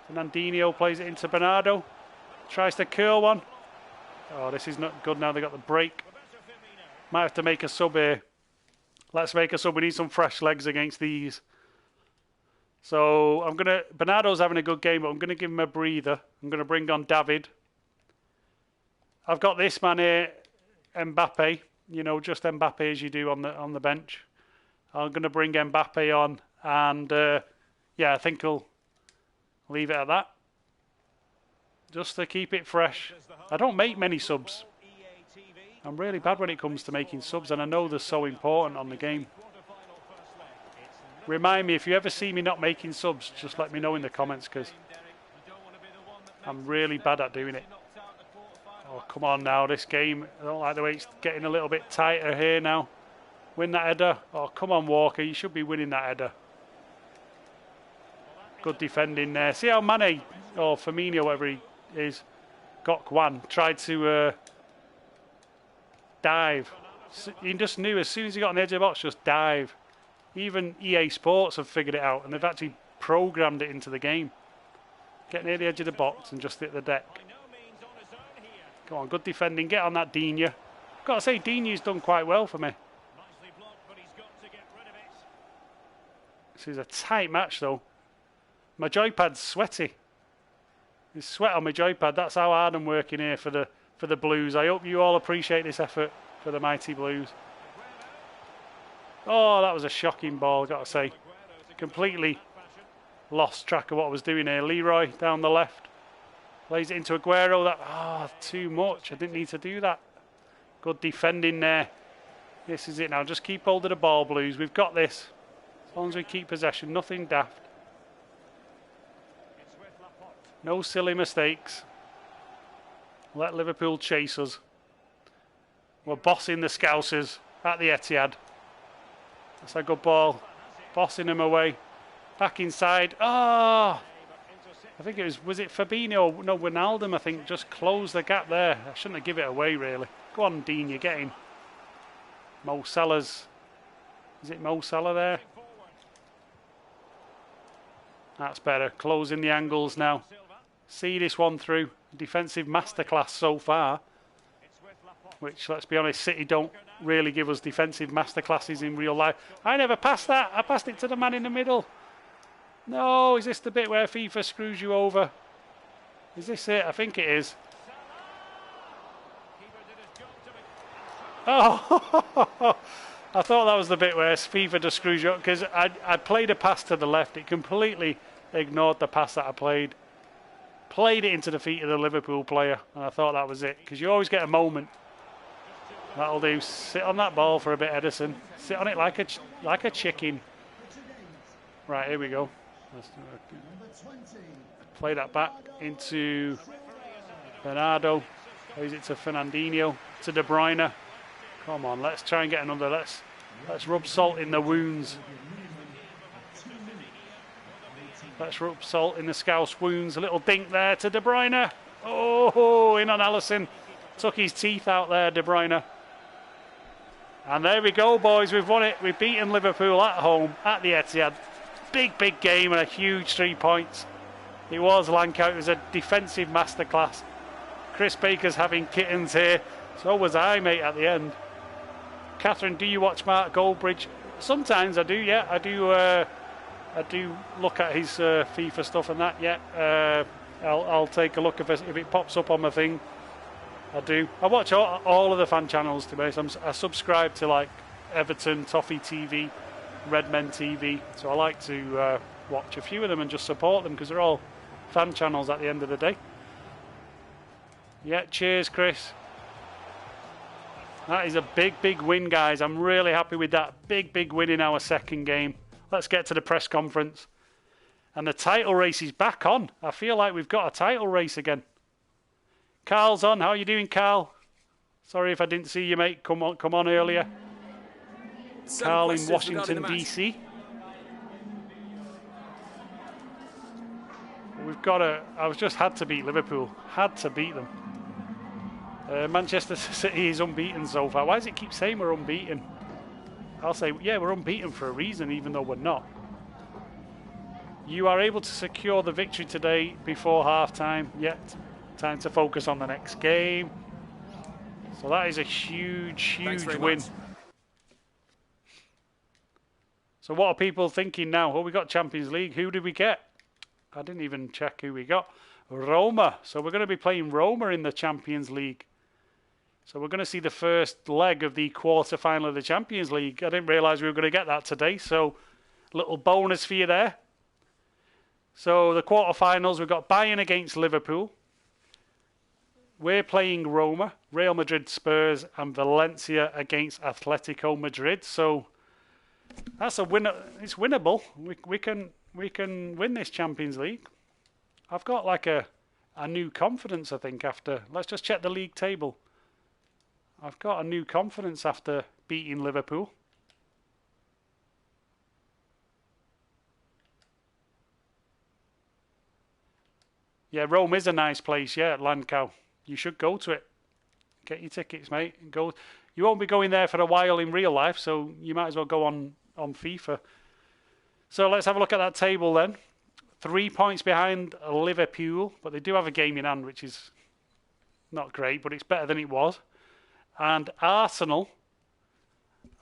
Fernandinho plays it into Bernardo. Tries to curl one. Oh, this is not good now. They got the break. Might have to make a sub here. Let's make a sub. We need some fresh legs against these. So I'm gonna. Bernardo's having a good game, but I'm gonna give him a breather. I'm gonna bring on David. I've got this man here, Mbappe. You know, just Mbappe as you do on the bench. I'm gonna bring Mbappe on, and yeah, I think I'll leave it at that. Just to keep it fresh. I don't make many subs. I'm really bad when it comes to making subs, and I know they're so important on the game. Remind me, if you ever see me not making subs, just let me know in the comments, because I'm really bad at doing it. Oh, come on now, this game. I don't like the way it's getting a little bit tighter here now. Win that header. Oh, come on, Walker. You should be winning that header. Good defending there. See how Mane, or Firmino, whatever he is, got Kwan, tried to dive. He just knew as soon as he got on the edge of the box, just dive. Even EA Sports have figured it out, and they've actually programmed it into the game. Get near the edge of the box and just hit the deck. Go on, good defending. Get on that Digne. Got to say, Digne's done quite well for me. This is a tight match, though. My joypad's sweaty. There's sweat on my joypad. That's how hard I'm working here for the Blues. I hope you all appreciate this effort for the mighty Blues. Oh, that was a shocking ball, got to say. Completely lost track of what I was doing here. Leroy down the left. Plays it into Aguero. That, too much. I didn't need to do that. Good defending there. This is it now. Just keep hold of the ball, Blues. We've got this. As long as we keep possession, nothing daft. No silly mistakes. Let Liverpool chase us. We're bossing the Scousers at the Etihad. That's a good ball. Bossing them away. Back inside. I think it was it Fabinho? No, Wijnaldum, I think, just closed the gap there. I shouldn't have given it away, really. Go on, Dean, you get him. Mo Salah's. Is it Mo Salah there? That's better. Closing the angles now. See this one through. Defensive masterclass so far. Which, let's be honest, City don't really give us defensive masterclasses in real life. I never passed that. I passed it to the man in the middle. No, is this the bit where FIFA screws you over? Is this it? I think it is. Oh, I thought that was the bit where FIFA just screws you up, because I played a pass to the left. It completely ignored the pass that I played. Played it into the feet of the Liverpool player, and I thought that was it, because you always get a moment. That'll do. Sit on that ball for a bit, Edison. Sit on it like a chicken. Right, here we go. Play that back into Bernardo. Plays it to Fernandinho. To De Bruyne. Come on, let's try and get another. Let's rub salt in the wounds. Let's rub salt in the Scouse wounds. A little dink there to De Bruyne. Oh, in on Alisson. Took his teeth out there, De Bruyne. And there we go, boys. We've won it. We've beaten Liverpool at home at the Etihad. Big game and a huge 3 points. It was Lanka. It was a defensive masterclass. Chris Baker's having kittens here. So was I, mate, at the end. Catherine, do you watch Mark Goldbridge? Sometimes I do, yeah. I do look at his FIFA stuff and that, yeah. I'll take a look if it pops up on my thing. I do. I watch all of the fan channels, to be honest. I subscribe to like Everton, Toffee TV, Redmen TV. So I like to watch a few of them and just support them because they're all fan channels at the end of the day. Yeah, cheers, Chris. That is a big win, guys. I'm really happy with that. Big win in our second game. Let's get to the press conference. And the title race is back on. I feel like we've got a title race again. Carl's on. How are you doing, Carl? Sorry if I didn't see you, mate. Come on earlier. Carl in Washington, D.C. We've got I was just had to beat Liverpool. Had to beat them. Manchester City is unbeaten so far. Why does it keep saying we're unbeaten? I'll say, yeah, we're unbeaten for a reason, even though we're not. You are able to secure the victory today before half-time. Yet, time to focus on the next game. So that is a huge win. So what are people thinking now? Well, we got Champions League. Who did we get? I didn't even check who we got. Roma. So we're going to be playing Roma in the Champions League. So we're going to see the first leg of the quarter-final of the Champions League. I didn't realise we were going to get that today. So little bonus for you there. So the quarter-finals, we've got Bayern against Liverpool. We're playing Roma, Real Madrid, Spurs, and Valencia against Atletico Madrid. So that's a winner. It's winnable. We can win this Champions League. I've got like a new confidence, I think, after. Let's just check the league table. I've got a new confidence after beating Liverpool. Yeah, Rome is a nice place, yeah, Landcow. You should go to it. Get your tickets, mate. And go. You won't be going there for a while in real life, so you might as well go on FIFA. So let's have a look at that table then. 3 points behind Liverpool, but they do have a game in hand, which is not great, but it's better than it was. And Arsenal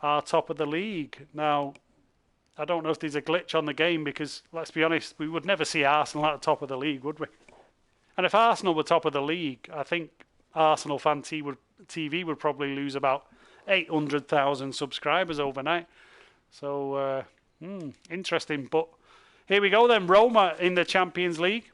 are top of the league. Now, I don't know if there's a glitch on the game because, let's be honest, we would never see Arsenal at the top of the league, would we? And if Arsenal were top of the league, I think Arsenal Fan TV would probably lose about 800,000 subscribers overnight. So, interesting. But here we go then. Roma in the Champions League.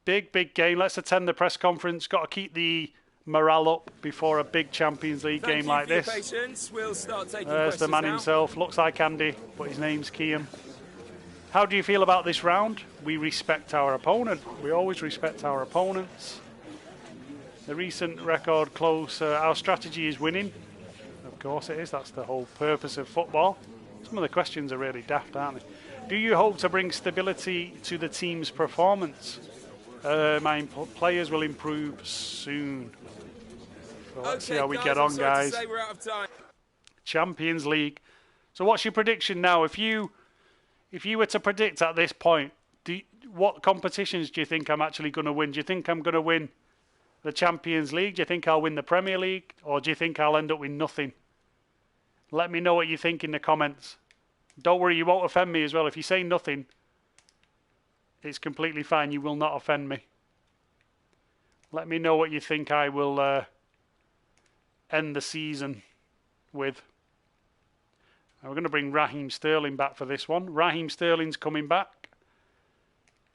Big game. Let's attend the press conference. Got to keep the morale up before a big Champions League game like this. We'll start taking There's the man himself. Looks like Andy, but his name's Kiam. How do you feel about this round? We respect our opponent. We always respect our opponents. The recent record close. Our strategy is winning. Of course it is. That's the whole purpose of football. Some of the questions are really daft, aren't they? Do you hope to bring stability to the team's performance? My players will improve soon. So let's see how we get on, guys. We're out of time. Champions League. So what's your prediction now? If you were to predict at this point, what competitions do you think I'm actually going to win? Do you think I'm going to win the Champions League? Do you think I'll win the Premier League? Or do you think I'll end up with nothing? Let me know what you think in the comments. Don't worry, you won't offend me as well. If you say nothing, it's completely fine. You will not offend me. Let me know what you think I will end the season with. Now we're going to bring Raheem Sterling back for this one. Raheem Sterling's coming back.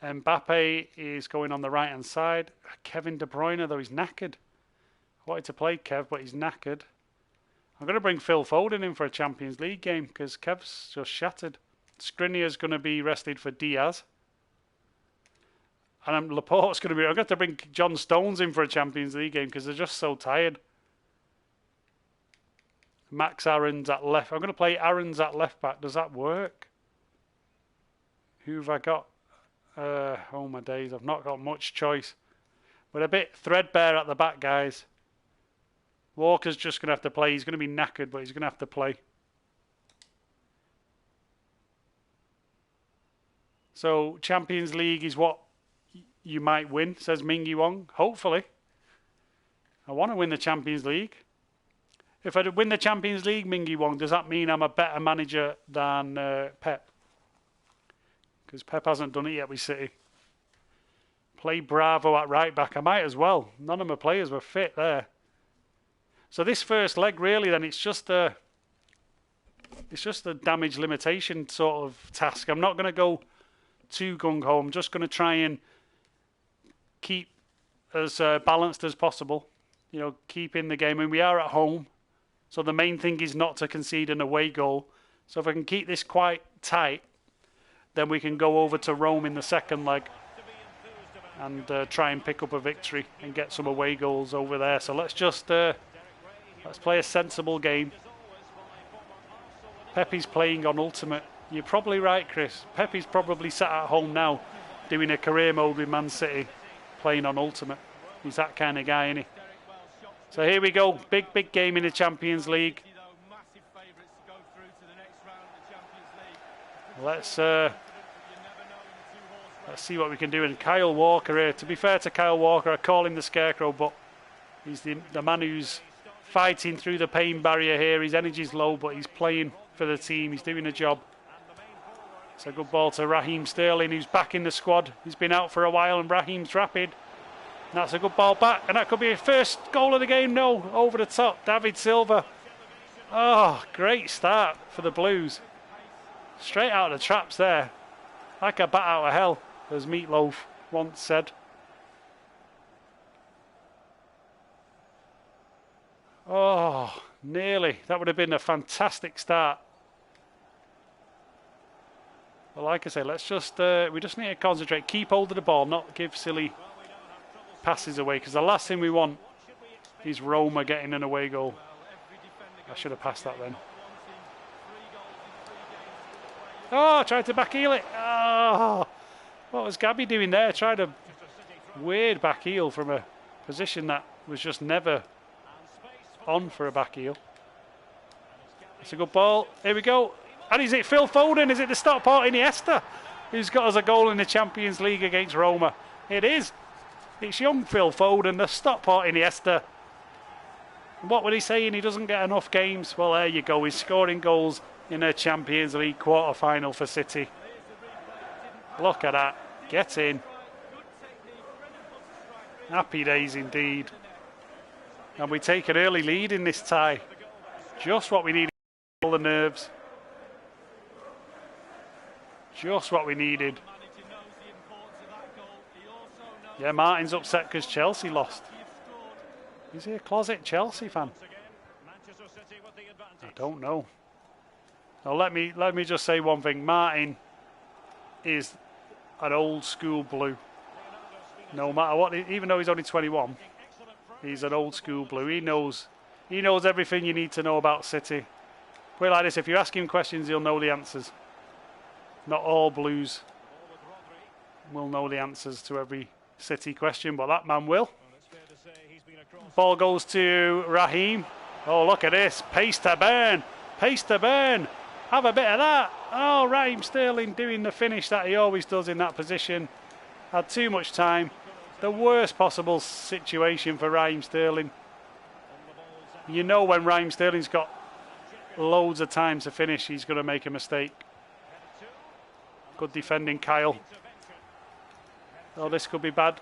Mbappe is going on the right-hand side. Kevin De Bruyne, though, he's knackered. I wanted to play Kev, but he's knackered. I'm going to bring Phil Foden in for a Champions League game because Kev's just shattered. Skriniar's going to be rested for Diaz. And Laporte's going to be... I'm going to bring John Stones in for a Champions League game because they're just so tired. Max Aaron's at left. I'm going to play Aaron's at left back. Does that work? Who have I got? Oh my days, I've not got much choice. We're a bit threadbare at the back, guys. Walker's just going to have to play. He's going to be knackered, but he's going to have to play. So, Champions League is what you might win, says Mingy Wong. Hopefully. I want to win the Champions League. If I win the Champions League, Mingy Wong, does that mean I'm a better manager than Pep? Because Pep hasn't done it yet with City. Play Bravo at right back. I might as well. None of my players were fit there. So this first leg, really, then, it's just it's just a damage limitation sort of task. I'm not going to go too gung-ho. I'm just going to try and keep as balanced as possible. You know, keep in the game. And we are at home, so the main thing is not to concede an away goal. So if I can keep this quite tight, then we can go over to Rome in the second leg and try and pick up a victory and get some away goals over there. So let's just let's play a sensible game. Pepe's playing on Ultimate. You're probably right, Chris. Pepe's probably sat at home now doing a career mode with Man City, playing on Ultimate. He's that kind of guy, isn't he? So here we go. Big game in the Champions League. Let's see what we can do. And Kyle Walker here. To be fair to Kyle Walker, I call him the Scarecrow, but he's the man who's fighting through the pain barrier here. His energy's low, but he's playing for the team. He's doing a job. It's a good ball to Raheem Sterling, who's back in the squad. He's been out for a while, and Raheem's rapid. And that's a good ball back, and that could be his first goal of the game. No, over the top, David Silva. Oh, great start for the Blues. Straight out of the traps there. Like a bat out of hell, as Meatloaf once said. Oh, nearly. That would have been a fantastic start. Well, like I say, let's just, we just need to concentrate. Keep hold of the ball, not give silly passes away. Because the last thing we want is Roma getting an away goal. I should have passed that then. Oh, tried to back heel it. Oh, what was Gabby doing there? Tried a weird back heel from a position that was just never on for a back heel. It's a good ball. Here we go. And is it Phil Foden? Is it the Stockport Iniesta who's got us a goal in the Champions League against Roma? It is. It's young Phil Foden, the Stockport Iniesta. What were he saying? He doesn't get enough games. Well, there you go. He's scoring goals in a Champions League quarter-final for City. Look at that. Get in. Happy days indeed. And we take an early lead in this tie. Just what we needed. All the nerves. Just what we needed. Yeah, Martin's upset because Chelsea lost. Is he a closet Chelsea fan? I don't know. Now let me just say one thing. Martin is an old school Blue. No matter what, even though he's only 21, he's an old school Blue. He knows everything you need to know about City. Put it like this: if you ask him questions, he'll know the answers. Not all Blues will know the answers to every City question, but that man will. Ball goes to Raheem. Oh, look at this. Pace to burn. Pace to burn. Have a bit of that. Oh, Raheem Sterling doing the finish that he always does in that position. Had too much time. The worst possible situation for Raheem Sterling. You know when Raheem Sterling's got loads of time to finish, he's going to make a mistake. Good defending, Kyle. Oh, this could be bad.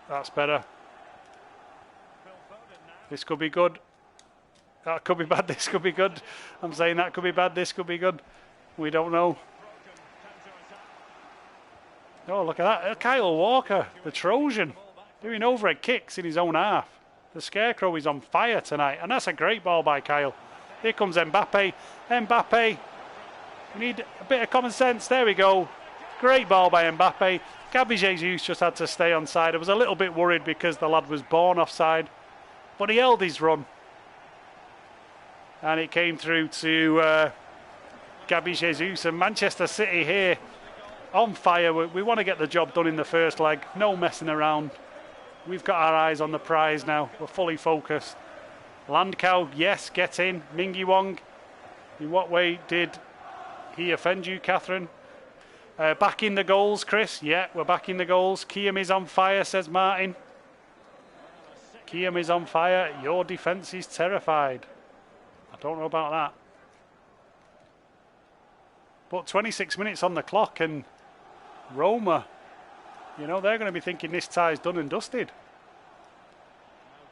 That's better. This could be good. That could be bad. This could be good. I'm saying that could be bad. This could be good. We don't know. Oh, look at that. Kyle Walker, the Trojan, doing overhead kicks in his own half. The Scarecrow is on fire tonight. And that's a great ball by Kyle. Here comes Mbappe. Mbappe. We need a bit of common sense. There we go. Great ball by Mbappe. Gabby Jesus just had to stay on side. I was a little bit worried because the lad was born offside. But he held his run. And it came through to Gabby Jesus. And Manchester City here on fire. We want to get the job done in the first leg. No messing around. We've got our eyes on the prize now. We're fully focused. Landcow, yes, get in. Mingy Wong. In what way did he offend you, Catherine? Back in the goals, Chris. Yeah, we're back in the goals. Kiam is on fire, says Martin. Kiam is on fire. Your defence is terrified. I don't know about that. But 26 minutes on the clock and Roma, you know, they're going to be thinking this tie's done and dusted.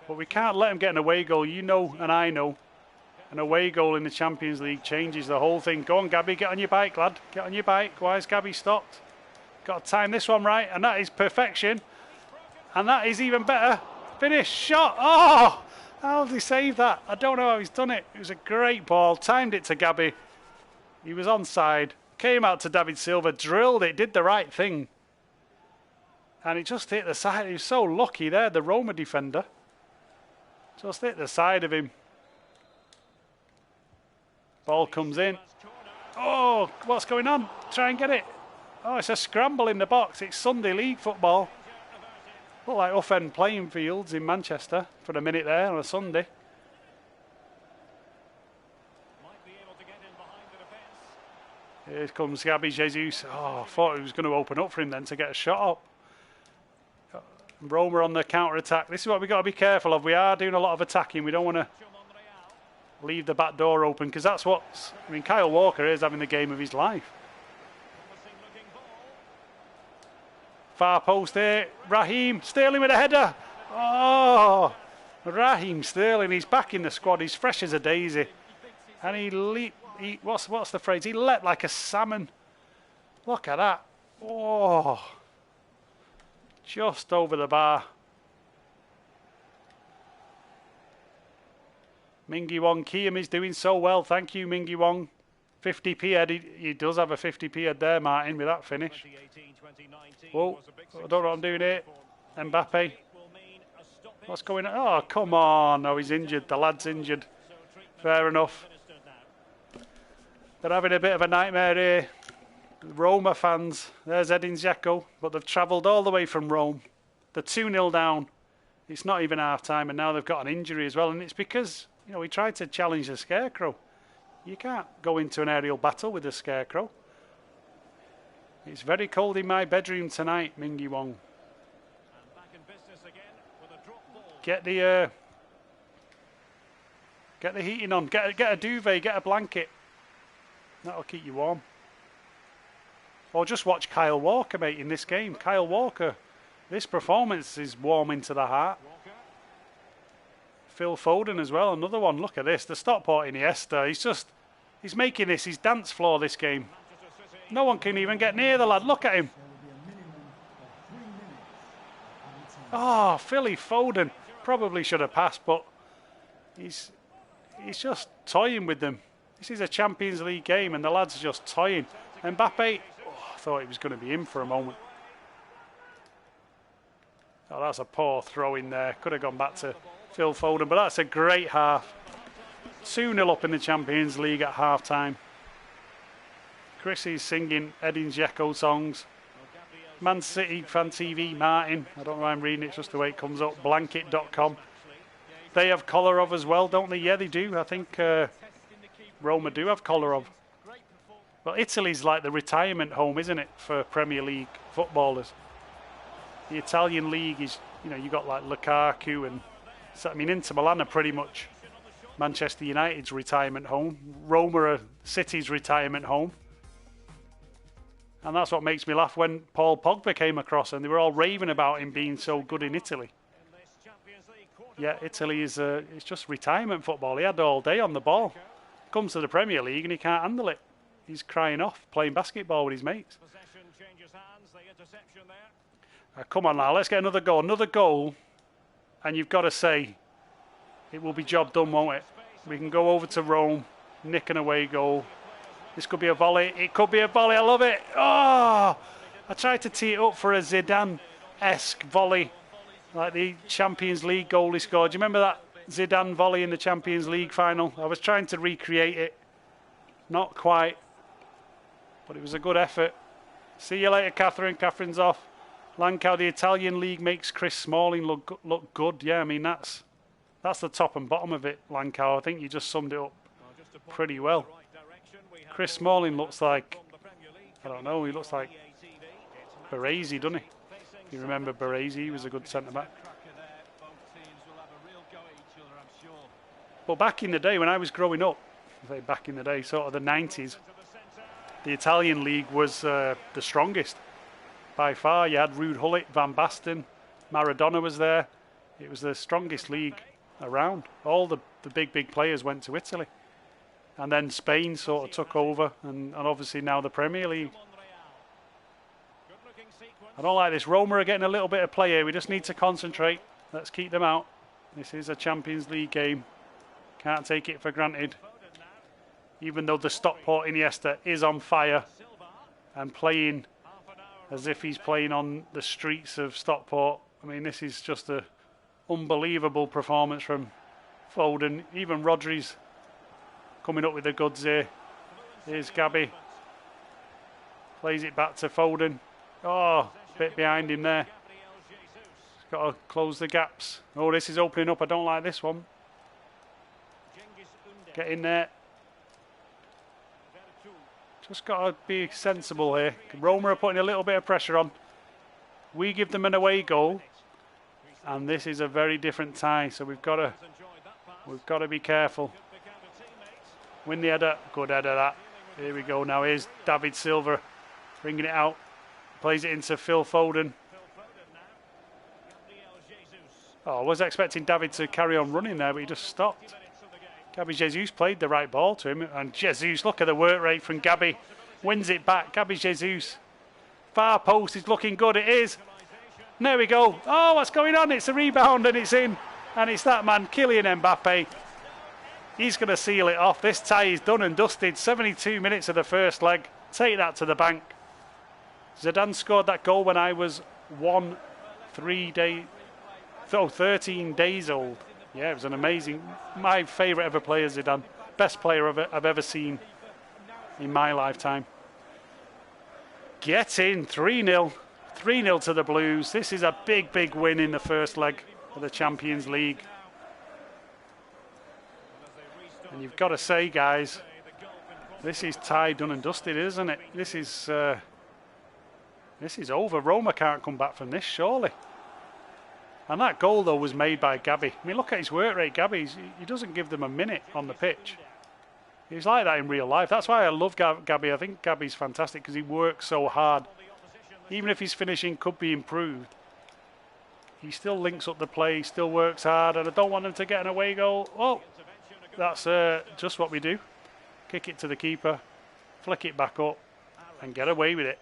But we can't let them get an away goal. You know and I know An away goal in the Champions League changes the whole thing. Go on, Gabby, get on your bike, lad. Get on your bike. Why is Gabby stopped? Got to time this one right, and that is perfection. And that is even better. Finish, shot. Oh, how did he save that? I don't know how he's done it. It was a great ball. Timed it to Gabby. He was onside. Came out to David Silva, drilled it, did the right thing. And it just hit the side. He was so lucky there, the Roma defender. Just hit the side of him. Ball comes in. Oh, what's going on? Try and get it. Oh, it's a scramble in the box. It's Sunday League football. Look like off-end playing fields in Manchester for a minute there on a Sunday. Here comes Gabby Jesus. Oh, I thought he was going to open up for him then to get a shot up. Roma on the counter-attack. This is what we've got to be careful of. We are doing a lot of attacking. We don't want to leave the back door open, because that's what's... I mean, Kyle Walker is having the game of his life. Far post there. Raheem Sterling with a header. Oh, Raheem Sterling. He's back in the squad. He's fresh as a daisy. And he leaped. What's the phrase? He leapt like a salmon. Look at that. Oh, just over the bar. Mingy Wong Kiam is doing so well. Thank you, Mingy Wong. 50p head. He does have a 50p head there, Martin, with that finish. Whoa, I don't know what I'm doing here. Mbappe. What's going on? Oh, come on. No, he's injured. The lad's injured. Fair enough. They're having a bit of a nightmare here. Roma fans. There's Edin Dzeko, but they've travelled all the way from Rome. They're 2-0 down. It's not even half-time, and now they've got an injury as well. And it's because, you know, we tried to challenge the Scarecrow. You can't go into an aerial battle with the Scarecrow. It's very cold in my bedroom tonight, Mingy Wong. Get the heating on. Get a duvet. Get a blanket. That'll keep you warm. Or just watch Kyle Walker, mate, in this game. Kyle Walker, this performance is warming to the heart. Phil Foden as well, another one. Look at this. The Stockport Iniesta. He's making this his dance floor this game. No one can even get near the lad. Look at him. Oh, Philly Foden. Probably should have passed, but he's just toying with them. This is a Champions League game and the lad's just toying. Mbappe, I thought he was going to be in for a moment. Oh, that's a poor throw in there. Could have gone back to Phil Foden, but that's a great half. 2-0 up in the Champions League at half-time. Chrissy's singing Edin Dzeko songs. Man City Fan TV, Martin. I don't know why I'm reading it, just the way it comes up. Blanket.com. They have Kolarov as well, don't they? Yeah, they do. I think Roma do have Kolarov. Well, Italy's like the retirement home, isn't it, for Premier League footballers? The Italian league is, you know, you got like Lukaku and... I mean, Inter Milan are pretty much Manchester United's retirement home. Roma are City's retirement home. And that's what makes me laugh when Paul Pogba came across and they were all raving about him being so good in Italy. Yeah, Italy is it's just retirement football. He had all day on the ball. Comes to the Premier League and he can't handle it. He's crying off playing basketball with his mates. Come on now, let's get another goal. Another goal. And you've got to say, it will be job done, won't it? We can go over to Rome, nick an away goal. This could be a volley. It could be a volley. I love it. Oh! I tried to tee it up for a Zidane-esque volley, like the Champions League goal he scored. Do you remember that Zidane volley in the Champions League final? I was trying to recreate it. Not quite. But it was a good effort. See you later, Catherine. Catherine's off. Lancao, the Italian league makes Chris Smalling look good. Yeah, I mean, that's the top and bottom of it, Lancao. I think you just summed it up pretty well. Chris Smalling looks like, I don't know, he looks like Baresi, doesn't he? If you remember Baresi, he was a good centre-back. But back in the day, when I was growing up, back in the day, sort of the 90s, the Italian league was the strongest. By far, you had Ruud Gullit, Van Basten, Maradona was there. It was the strongest league around. All the the big players went to Italy. And then Spain sort of took over, and obviously now the Premier League. I don't like this. Roma are getting a little bit of play here. We just need to concentrate. Let's keep them out. This is a Champions League game. Can't take it for granted. Even though the Stockport Iniesta is on fire and playing as if he's playing on the streets of Stockport. I mean, this is just an unbelievable performance from Foden. Even Rodri's coming up with the goods here. Here's Gabby. Plays it back to Foden. Oh, a bit behind him there. He's got to close the gaps. Oh, this is opening up. I don't like this one. Get in there. Just got to be sensible here. Roma are putting a little bit of pressure on. We give them an away goal. And this is a very different tie. So we've got to be careful. Win the header. Good header that. Here we go now. Here's David Silva bringing it out. Plays it into Phil Foden. Oh, I was expecting David to carry on running there, but he just stopped. Gabby Jesus played the right ball to him. And Jesus, look at the work rate from Gabby. Wins it back. Gabby Jesus. Far post is looking good. It is. And there we go. Oh, what's going on? It's a rebound and it's in. And it's that man, Kylian Mbappe. He's going to seal it off. This tie is done and dusted. 72 minutes of the first leg. Take that to the bank. Zidane scored that goal when I was 13 days old. Yeah, it was an amazing, my favourite ever player, Zidane. Best player I've ever seen in my lifetime. Get in, 3-0. 3-0 to the Blues. This is a big win in the first leg of the Champions League. And you've got to say, guys, this is tied, done and dusted, isn't it? This is over. Roma can't come back from this, surely. And that goal, though, was made by Gabby. I mean, look at his work rate, Gabby. He doesn't give them a minute on the pitch. He's like that in real life. That's why I love Gabby. I think Gabby's fantastic because he works so hard. Even if his finishing could be improved, he still links up the play, still works hard, and I don't want him to get an away goal. Oh, that's just what we do. Kick it to the keeper, flick it back up, and get away with it.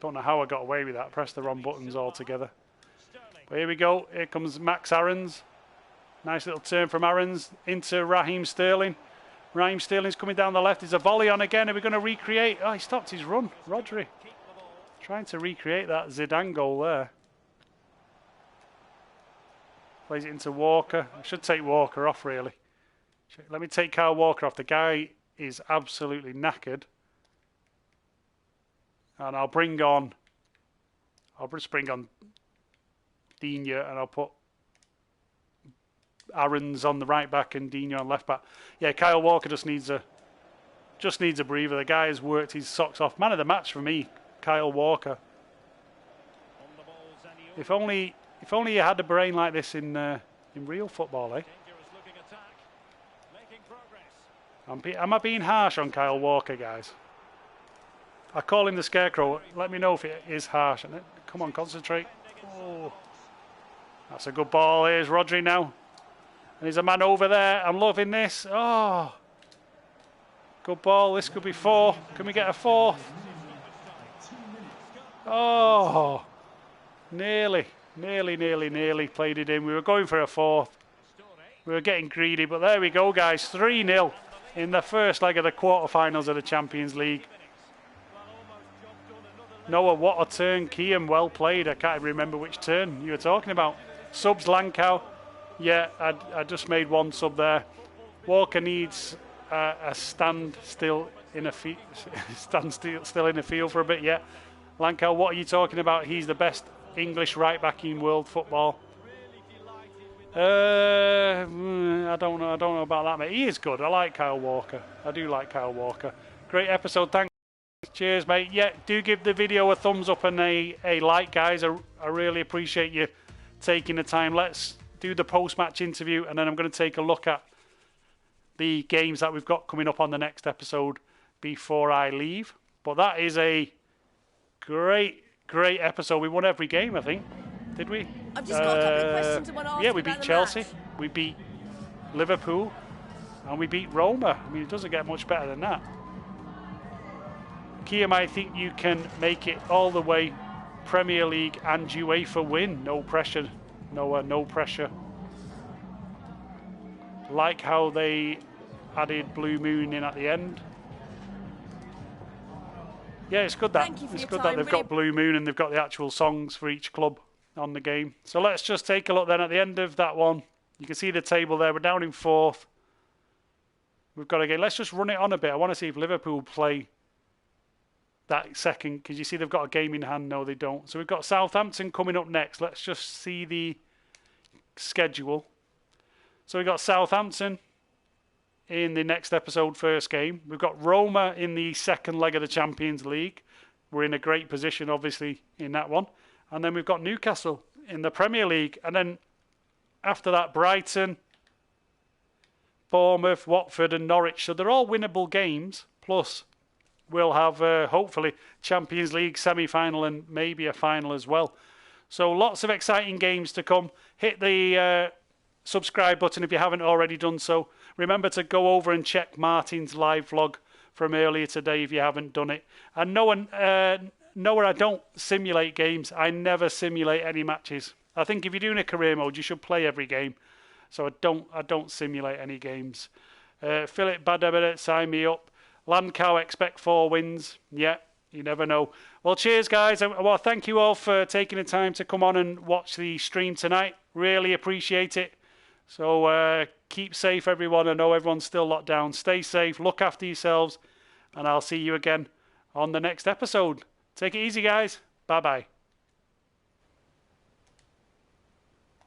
Don't know how I got away with that. Press the wrong buttons altogether. But here we go. Here comes Max Aarons. Nice little turn from Aarons into Raheem Sterling. Raheem Sterling's coming down the left. There's a volley on again. Are we going to recreate? Oh, he stopped his run. Rodri. Trying to recreate that Zidane goal there. Plays it into Walker. I should take Walker off, really. Let me take Kyle Walker off. The guy is absolutely knackered. And I'll just bring on Digne, and I'll put Aarons on the right back and Digne on left back. Yeah, Kyle Walker just needs a breather. The guy has worked his socks off. Man of the match for me, Kyle Walker. If only you had a brain like this in real football, eh? Am I being harsh on Kyle Walker, guys? I call him the Scarecrow. Let me know if it is harsh. Come on, concentrate. Oh, that's a good ball. Here's Rodri now. And there's a man over there. I'm loving this. Oh, good ball. This could be 4. Can we get a 4th? Oh, nearly played it in. We were going for a 4th. We were getting greedy, but there we go, guys. 3-0 in the first leg of the quarterfinals of the Champions League. Noah, what a turn. Kiam, well played. I can't remember which turn you were talking about. Subs, Lankow. Yeah, I just made one sub there. Walker needs a stand still in a field for a bit. Yeah, Lankow, what are you talking about? He's the best English right back in world football. I don't know about that, mate. He is good. I like Kyle Walker. I do like Kyle Walker. Great episode. Thanks. Cheers, mate. Yeah, do give the video a thumbs up and a like, guys. I really appreciate you taking the time. Let's do the post-match interview, and then I'm going to take a look at the games that we've got coming up on the next episode before I leave. But that is a great episode. We won every game, I think. Did we? I've just got a couple of questions I want to ask. Yeah, we beat Chelsea. We beat Liverpool. And we beat Roma. I mean, it doesn't get much better than that. Kiam, I think you can make it all the way. Premier League and UEFA win. No pressure, Noah, no pressure. Like how they added Blue Moon in at the end. Yeah, it's good that they've got Blue Moon and they've got the actual songs for each club on the game. So let's just take a look then at the end of that one. You can see the table there. We're down in 4th. We've got a game. Let's just run it on a bit. I want to see if Liverpool play that second, because you see they've got a game in hand. No, they don't. So we've got Southampton coming up next. Let's just see the schedule. So we've got Southampton in the next episode, first game. We've got Roma in the second leg of the Champions League. We're in a great position, obviously, in that one. And then we've got Newcastle in the Premier League. And then after that, Brighton, Bournemouth, Watford and Norwich. So they're all winnable games. Plus, we'll have, hopefully, Champions League semi-final and maybe a final as well. So lots of exciting games to come. Hit the subscribe button if you haven't already done so. Remember to go over and check Martin's live vlog from earlier today if you haven't done it. And Noah, I don't simulate games. I never simulate any matches. I think if you're doing a career mode, you should play every game. So I don't simulate any games. Philip Badaberet, sign me up. Landcow, expect 4 wins. Yeah, you never know. Well, cheers, guys. Well, thank you all for taking the time to come on and watch the stream tonight. Really appreciate it. So keep safe, everyone. I know everyone's still locked down. Stay safe. Look after yourselves. And I'll see you again on the next episode. Take it easy, guys. Bye-bye.